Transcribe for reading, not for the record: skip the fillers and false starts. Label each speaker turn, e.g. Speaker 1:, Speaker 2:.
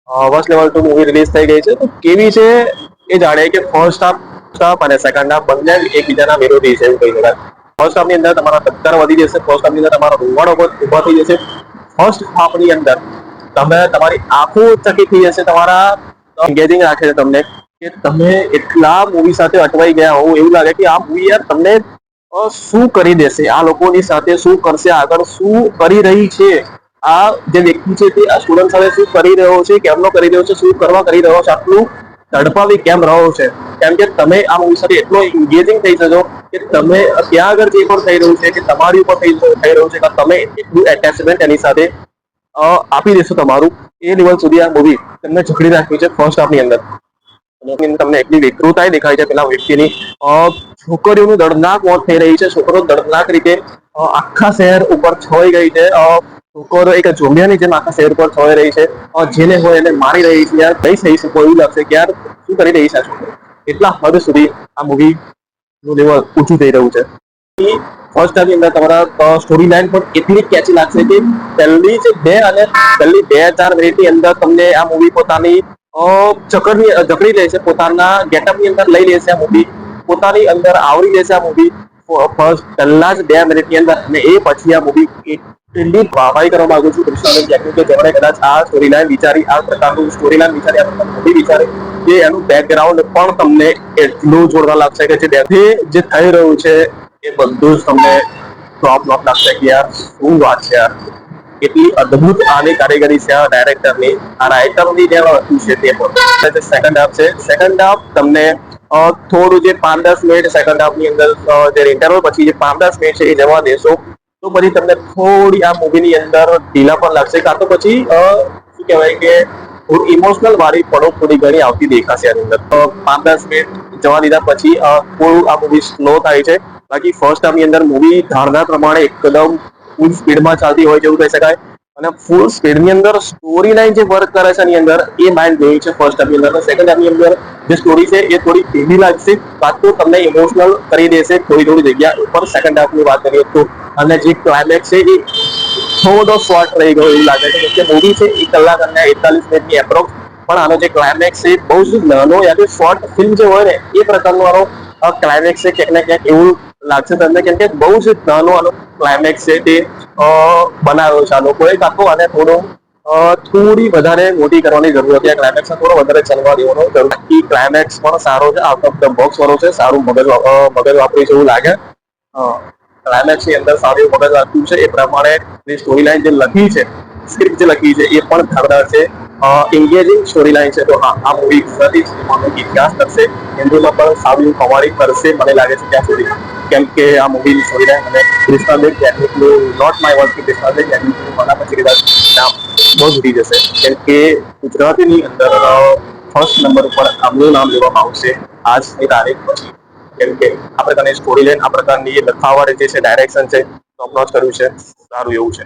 Speaker 1: First level 2 movie release થઈ ગઈ છે. તો કેવી છે એ જાણીએ કે ફર્સ્ટ હાફ અને સેકન્ડ હાફ બંને એકબીજાના વિરોધી છે એવું કહી શકાય. ફર્સ્ટ હાફની અંદર તમારા ધબકારા વધી જશે. ફર્સ્ટ હાફની અંદર તમારા રૂવાડો ઉભા થઈ જશે. ફર્સ્ટ હાફની અંદર તમે તમારી આંખો ચકિત થઈ જશે. તમારા એન્ગેજિંગ રાખે છે તમને કે તમે એટલા મૂવી સાથે અટવાઈ ગયા હોવ એવું લાગે કે આ મૂવી યાર તમને શું કરી દેશે, આ લોકોની સાથે શું કરશે, આગળ શું કરી રહી છે, આ જે વ્યક્તિ છે તે આ સ્ટુડન્ટ સાથે શું કરી રહ્યો છે, કેમનો કરી રહ્યો છે, શું કરવા કરી રહ્યો છે, આટલું તડપાવી કેમ રહ્યો છે. કેમ કે તમે આ મૂવી સાથે એટલો એન્ગેજિંગ થઈ જશો કે તમે ત્યાં આગળ જે પણ થઈ રહ્યું છે કે તમારી ઉપર થઈ રહ્યું છે કે તમે એટલું એટેચમેન્ટ એની સાથે આપી દેશો તમારું, એ લેવલ સુધી આ મૂવી તમને જકડી રાખ્યું છે ફર્સ્ટ હાફની અંદર. તમને એટલી વિકૃતાઈ દેખાય છે પેલા વ્યક્તિની. છોકરીઓનું દર્દનાક મોત થઈ રહી છે. છોકરો દર્દનાક રીતે આખા શહેર ઉપર છવાઈ ગઈ છે. છોકરો એક ઝોમિયાની જેમ આખા શહેર પર છવાઈ રહી છે. જેને હોય એને મારી રહી છે. યાર કઈ સહી શકો એવું લાગશે કે યાર શું કરી રહી છે આ છોકરો. એટલા હદ સુધી આ મૂવી નું લેવલ ઊંચું થઈ રહ્યું છે. ફર્સ્ટ હાફની અંદર તમારા સ્ટોરી લાઈન પણ એટલી કેચી લાગશે કે પહેલી 2-4 મિનિટની અંદર તમને આ મૂવી પોતાની જકડી લેશે. પોતાના ગેટઅપની અંદર લઈ લેશે આ મૂવી. પોતાની અંદર આવરી લેશે આ મૂવી પહેલા જ 2 મિનિટની અંદર. અને એ પછી આ મૂવી એટલી વાહવાહી કરવા માંગુ છું કૃષ્ણ કે જેમણે કદાચ આ સ્ટોરી લાઈન વિચારી, આ પ્રકારનું સ્ટોરી લાઈન વિચારી, આ પ્રકારનું મૂવી વિચારી, કે એનું બેકગ્રાઉન્ડ પણ તમને એટલું જોરદાર લાગશે કે જે થઈ રહ્યું છે એ બધું જ તમને ટોપ લાગશે કે યાર શું વાત છે યાર. કેટલી અદ્ભુત આની કારીગરી છે આ ડાયરેક્ટરની, આ રાઇટરની જે વસ્તુ છે તે પણ. સેકન્ડ હાફ છે. સેકન્ડ હાફ તમને થોડું જે 5-10 મિનિટ સેકન્ડ હાફની અંદર જે ઇન્ટરવલ પછી જે 5-10 મિનિટ છે એ જવા દેશો તો પછી તમને થોડી આ મૂવીની અંદર ઢીલા પણ લાગશે. કાં તો પછી શું કહેવાય કે થોડું ઇમોશનલ વાળી પળો થોડી ઘણી આવતી દેખાશે આની અંદર. 5-10 મિનિટ જવા દીધા પછી થોડું આ મૂવી સ્લો થાય છે. બાકી ફર્સ્ટ હાફની અંદર મૂવી ધારણા પ્રમાણે એકદમ ફૂલ સ્પીડમાં ચાલતી હોય જેવું કહી શકાય. અને ફૂલ સ્પીડની અંદર સ્ટોરી લાઈન જે વર્ક કરે છે એની અંદર એ માઇન્ડ જોઈ છે ફર્સ્ટ હાફની અંદર. સેકન્ડ હાફની અંદર જે સ્ટોરી છે એ થોડી ધીમી લાગશે. કાં તો તમને ઇમોશનલ કરી દેશે થોડી જગ્યા ઉપર સેકન્ડ હાફની વાત કરીએ તો. અને જે ક્લાઇમેક્સ છે એ થોડો શોર્ટ રહી ગયો એવું લાગે છે. કેમ કે મૂવી છે 1 કલાક અને 41 મિનિટની એપ્રોક્સ, પણ આનો જે ક્લાઇમેક્સ છે બહુ જ નાનો યા શોર્ટ ફિલ્મ જે હોય ને એ પ્રકારનો આનો ક્લાઇમેક્સ છે. ક્યાંક ને ક્યાંક એવું લાગશે તમને કેમ કે બહુ જ નાનો આનો ક્લાઇમેક્સ છે તે બનાવ્યો છે આ લોકોએ. કાં તો આને થોડી વધારે મોટી કરવાની જરૂર હતી. આ ક્લાઇમેક્સ થોડો વધારે ચલવા દેવાનો જરૂર. બાકી ક્લાઇમેક્સ પણ સારો છે, આઉટ ઓફ ધ બોક્સ વાળો છે, સારું મગજ વાપરી છે એવું લાગે. ક્લાઇમેક્સ ની અંદર સારું મગજ વાપર્યું છે. એ પ્રમાણે સ્ટોરી લાઈન જે લખી છે, સ્ક્રિપ્ટ જે લખી છે એ પણ ધારદાર છે. એન્ગેજિંગ સ્ટોરી લાઈન છે. તો હા, આ મૂવી ગુજરાતી સિનેમાનો ઇતિહાસ કરશે. હિન્દીમાં પણ સારું કમાણી કરશે મને લાગે છે ત્યાં સુધી. કેમ કે આ મૂવીની સ્ટોરી લાઈન અને કૃષ્ણાબેન ટેકનિકનું નોટ માય વર્ક કે કૃષ્ણાબેન ટેકનિકનું મારા પછી કદાચ નામ બહુ જ ઉઠી જશે. કેમ કે ગુજરાતીની અંદર ફર્સ્ટ નંબર ઉપર આમનું નામ લેવામાં આવશે આજની તારીખ પછી. કેમ કે આ પ્રકારની સ્ટોરી લાઈન, આ પ્રકારની લખાવટ જે છે, ડાયરેક્શન છે, ટોપ નોચ કર્યું છે. સારું એવું છે.